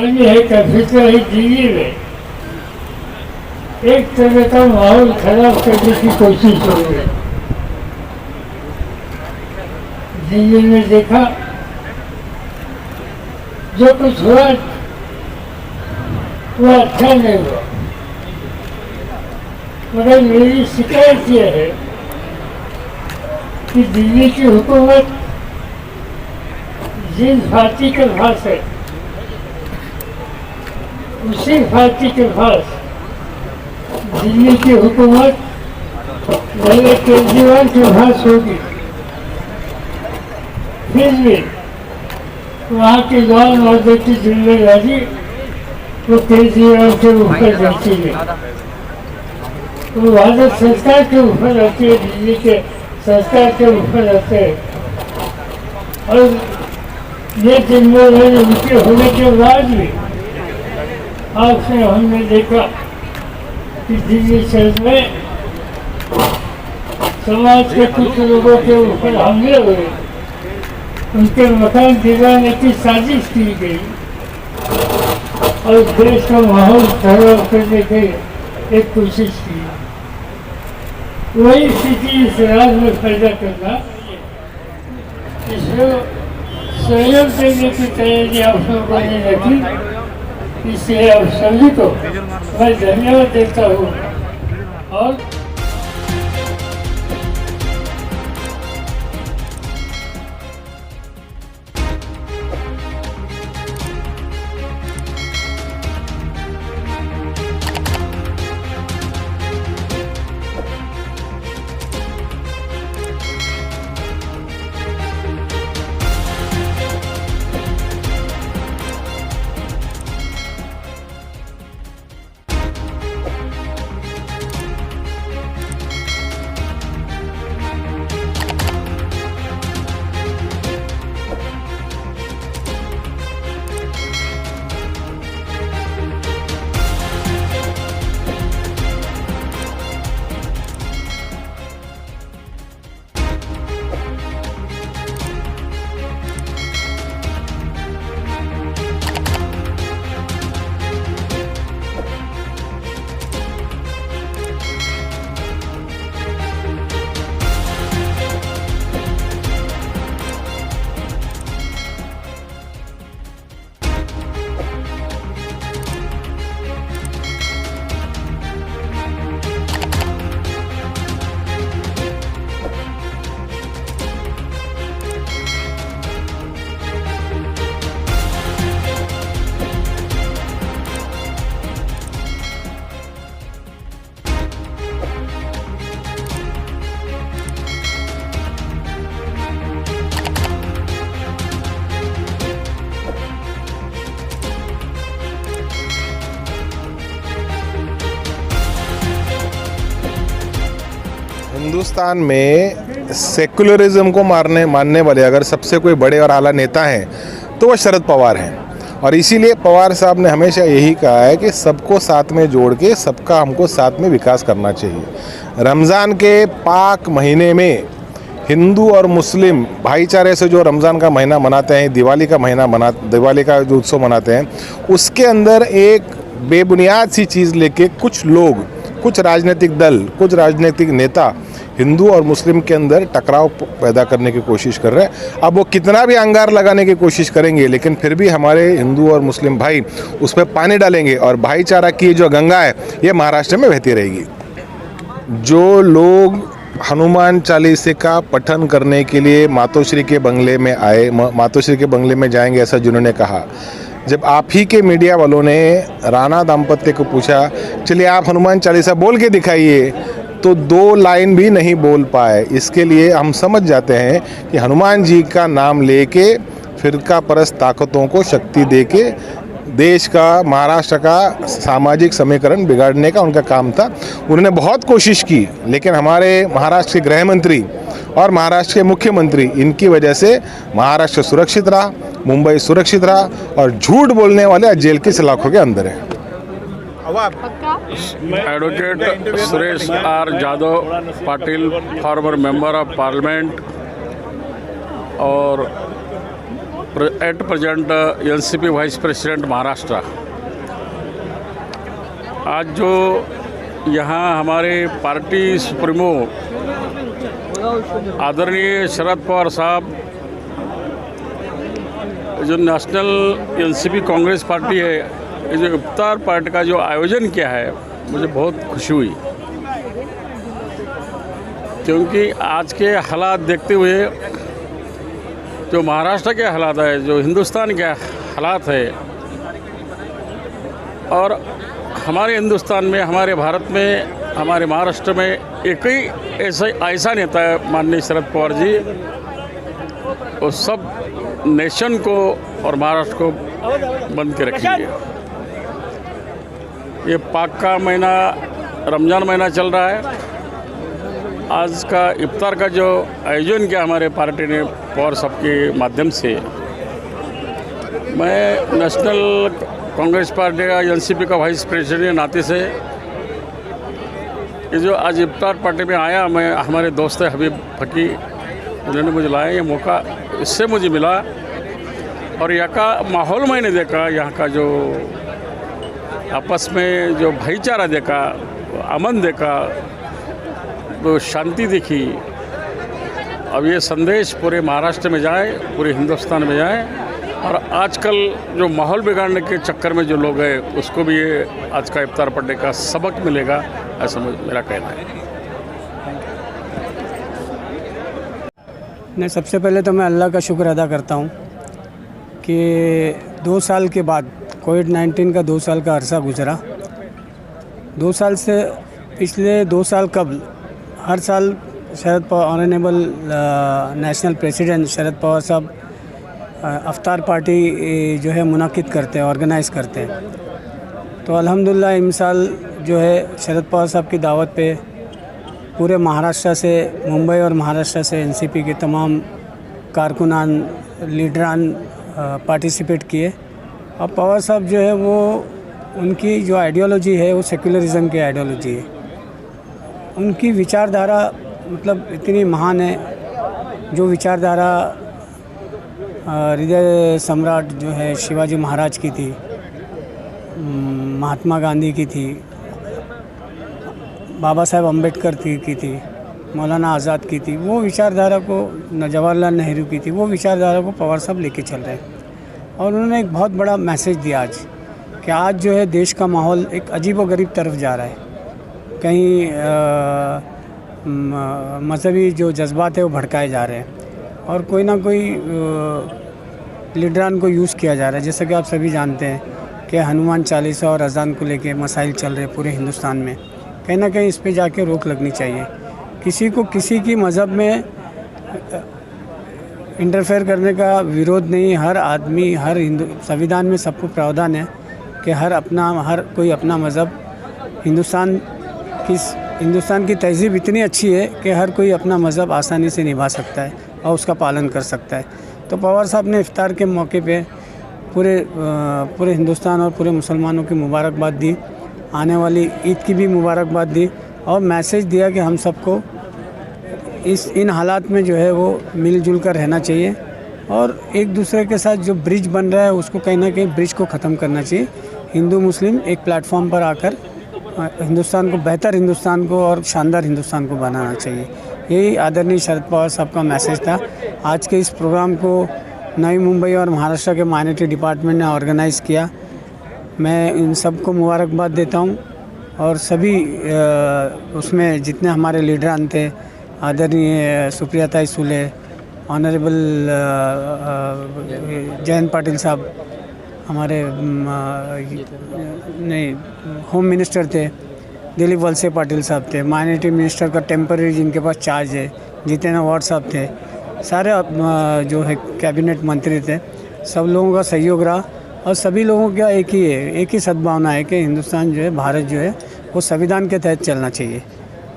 ये है कभी तो ही दिल्ली में एक तरह का माहौल खराब करने की कोशिश हो रही है। दिल्ली में देखा जो कुछ हुआ वो अच्छा नहीं हुआ, मगर मेरी शिकायत यह है कि दिल्ली की हुकूमत जिस पार्टी के पास है उसी पार्टी के पास दिल्ली की हुकूमत नए केजरीवाल के पास होगी, फिर भी वहाँ की लॉ ऑर्डर की जिम्मेदारी वो केजरीवाल के ऊपर रहती है, वो भारत सरकार के ऊपर रहती है, दिल्ली के सरकार के ऊपर रहते हैं। और ये जिम्मेदारी उनके होने के बाद भी आज से हमने देखा कि दिल्ली शहर में समाज के कुछ लोगों के ऊपर हमले हुए, उनके मकान गिराने की साजिश की गई और देश का माहौल खराब करने की एक कोशिश की। वही स्थिति इस राज्य में पैदा करना, इसमें सहयोग देने की तैयारी आप लोगों ने रखी, इसलिए आप सभी को मैं धन्यवाद देता हूँ। और हिंदुस्तान में सेकुलरिज्म को मानने वाले अगर सबसे कोई बड़े और आला नेता हैं तो वो शरद पवार हैं। और इसीलिए पवार साहब ने हमेशा यही कहा है कि सबको साथ में जोड़ के सबका हमको साथ में विकास करना चाहिए। रमज़ान के पाक महीने में हिंदू और मुस्लिम भाईचारे से जो रमज़ान का महीना मनाते हैं, दिवाली का जो उत्सव मनाते हैं, उसके अंदर एक बेबुनियाद सी चीज़ लेके कुछ लोग, कुछ राजनीतिक दल, कुछ राजनीतिक नेता हिंदू और मुस्लिम के अंदर टकराव पैदा करने की कोशिश कर रहे हैं। अब वो कितना भी अंगार लगाने की कोशिश करेंगे, लेकिन फिर भी हमारे हिंदू और मुस्लिम भाई उस पर पानी डालेंगे और भाईचारा की जो गंगा है ये महाराष्ट्र में बहती रहेगी। जो लोग हनुमान चालीसे का पठन करने के लिए मातोश्री के बंगले में आए, मातोश्री के बंगले में जाएंगे ऐसा जिन्होंने कहा, जब आप ही के मीडिया वालों ने राणा दाम्पत्य को पूछा चलिए आप हनुमान चालीसा बोल के दिखाइए, तो 2 लाइन भी नहीं बोल पाए। इसके लिए हम समझ जाते हैं कि हनुमान जी का नाम लेके फिरका परस्त ताकतों को शक्ति देके देश का, महाराष्ट्र का सामाजिक समीकरण बिगाड़ने का उनका काम था। उन्होंने बहुत कोशिश की, लेकिन हमारे महाराष्ट्र के गृह मंत्री और महाराष्ट्र के मुख्यमंत्री, इनकी वजह से महाराष्ट्र सुरक्षित रहा, मुंबई सुरक्षित रहा और झूठ बोलने वाले जेल की सलाखों के अंदर हैं। Advocate Suresh R Jadhav Patil, former member of parliament और at present NCP vice president Maharashtra. आज जो यहाँ हमारे पार्टी सुप्रीमो आदरणीय शरद पवार साहब जो नेशनल एनसीपी कांग्रेस पार्टी है, ये जो इफ्तार पार्टी का जो आयोजन किया है, मुझे बहुत खुशी हुई, क्योंकि आज के हालात देखते हुए जो महाराष्ट्र के हालात है, जो हिंदुस्तान के हालात है, और हमारे हिंदुस्तान में, हमारे भारत में, हमारे महाराष्ट्र में एक ही ऐसा नेता है माननीय शरद पवार जी, वो सब नेशन को और महाराष्ट्र को बंद के रखेंगे। ये पाक का महीना, रमज़ान महीना चल रहा है। आज का इफ्तार का जो आयोजन किया हमारे पार्टी ने पवार साहब के माध्यम से, मैं नेशनल कांग्रेस पार्टी का एनसीपी का वाइस प्रेसिडेंट के नाते से ये जो आज इफ्तार पार्टी में आया, मैं हमारे दोस्त हबीब फकी, उन्होंने मुझे लाया, ये मौका इससे मुझे मिला, और यहाँ का माहौल मैंने देखा, यहाँ का जो आपस में जो भाईचारा देखा, अमन देखा, तो शांति दिखी। अब ये संदेश पूरे महाराष्ट्र में जाए, पूरे हिंदुस्तान में जाए, और आजकल जो माहौल बिगाड़ने के चक्कर में जो लोग हैं, उसको भी ये आज का इफ्तार पढ़ने का सबक मिलेगा, ऐसा मेरा कहना है। नहीं, सबसे पहले तो मैं अल्लाह का शुक्र अदा करता हूँ कि 2 साल के बाद कोविड-19 का 2 साल का अरसा गुजरा। 2 साल से पिछले 2 साल कबल हर साल Sharad Pawar, honourable national president Sharad Pawar साहब अफ्तार पार्टी जो है मुनाकिद करते हैं, ऑर्गेनाइज़ करते हैं। तो अल्हम्दुलिल्लाह इस साल जो है शरद पवार साहब की दावत पे पूरे महाराष्ट्र से, मुंबई और महाराष्ट्र से एनसीपी के तमाम कारकुनान, लीडरान पार्टिसिपेट किए। अब पवार साहब जो है वो, उनकी जो आइडियोलॉजी है वो सेक्युलरिज़म की आइडियोलॉजी है। उनकी विचारधारा मतलब इतनी महान है, जो विचारधारा हृदय सम्राट जो है शिवाजी महाराज की थी, महात्मा गांधी की थी, बाबा साहेब अम्बेडकर की थी, मौलाना आज़ाद की थी, वो विचारधारा को, जवाहरलाल नेहरू की थी, वो विचारधारा को पवार साहब लेके चल रहे हैं। और उन्होंने एक बहुत बड़ा मैसेज दिया आज कि आज जो है देश का माहौल एक अजीबोगरीब तरफ जा रहा है। कहीं मजहबी जो जज्बात है वो भड़काए जा रहे हैं, और कोई ना कोई लीडरान को यूज़ किया जा रहा है। जैसा कि आप सभी जानते हैं कि हनुमान चालीसा और अजान को लेके मसाइल चल रहे पूरे हिंदुस्तान में। कहीं ना कहीं इस पे जाके रोक लगनी चाहिए। किसी को किसी की मज़हब में इंटरफेयर करने का विरोध नहीं। हर आदमी, हर संविधान में सबको प्रावधान है कि हर कोई अपना मज़हब, हिंदुस्तान की तहज़ीब इतनी अच्छी है कि हर कोई अपना मज़हब आसानी से निभा सकता है और उसका पालन कर सकता है। तो पवार साहब ने इफ्तार के मौके पे पूरे हिंदुस्तान और पूरे मुसलमानों की मुबारकबाद दी, आने वाली ईद की भी मुबारकबाद दी, और मैसेज दिया कि हम सबको इन हालात में जो है वो मिलजुल कर रहना चाहिए, और एक दूसरे के साथ जो ब्रिज बन रहा है उसको कहीं ना कहीं ब्रिज को ख़त्म करना चाहिए। हिंदू मुस्लिम एक प्लेटफॉर्म पर आकर हिंदुस्तान को, बेहतर हिंदुस्तान को और शानदार हिंदुस्तान को बनाना चाहिए। यही आदरणीय शरद पवार साहब का मैसेज था। आज के इस प्रोग्राम को नई मुंबई और महाराष्ट्र के माइनॉरिटी डिपार्टमेंट ने ऑर्गेनाइज़ किया। मैं इन सबको मुबारकबाद देता हूं, और सभी उसमें जितने हमारे लीडरान थे, आदरणीय सुप्रिया सुले, ऑनरेबल जयंत पाटिल साहब, हमारे होम मिनिस्टर थे दिलीप वलसे पाटिल साहब थे, माइनॉरिटी मिनिस्टर का टेम्पररी जिनके पास चार्ज है जितेंद्र वार्ड साहब थे, सारे जो है कैबिनेट मंत्री थे। सब लोगों का सहयोग रहा, और सभी लोगों का एक ही सद्भावना है कि हिंदुस्तान जो है, भारत जो है वो संविधान के तहत चलना चाहिए,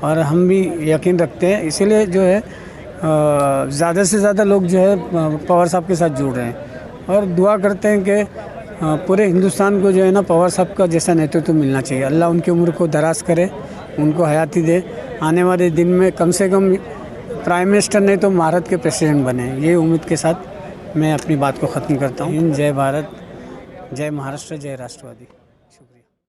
और हम भी यकीन रखते हैं। इसीलिए जो है ज़्यादा से ज़्यादा लोग जो है पवार साहब के साथ जुड़ रहे हैं, और दुआ करते हैं कि पूरे हिंदुस्तान को जो है ना पवार साहब का जैसा नेतृत्व मिलना चाहिए। अल्लाह उनकी उम्र को दराज करे, उनको हयाती दे, आने वाले दिन में कम से कम प्राइम मिनिस्टर नहीं तो भारत के प्रेसिडेंट बने, ये उम्मीद के साथ मैं अपनी बात को ख़त्म करता हूँ। जय भारत, जय महाराष्ट्र, जय राष्ट्रवादी।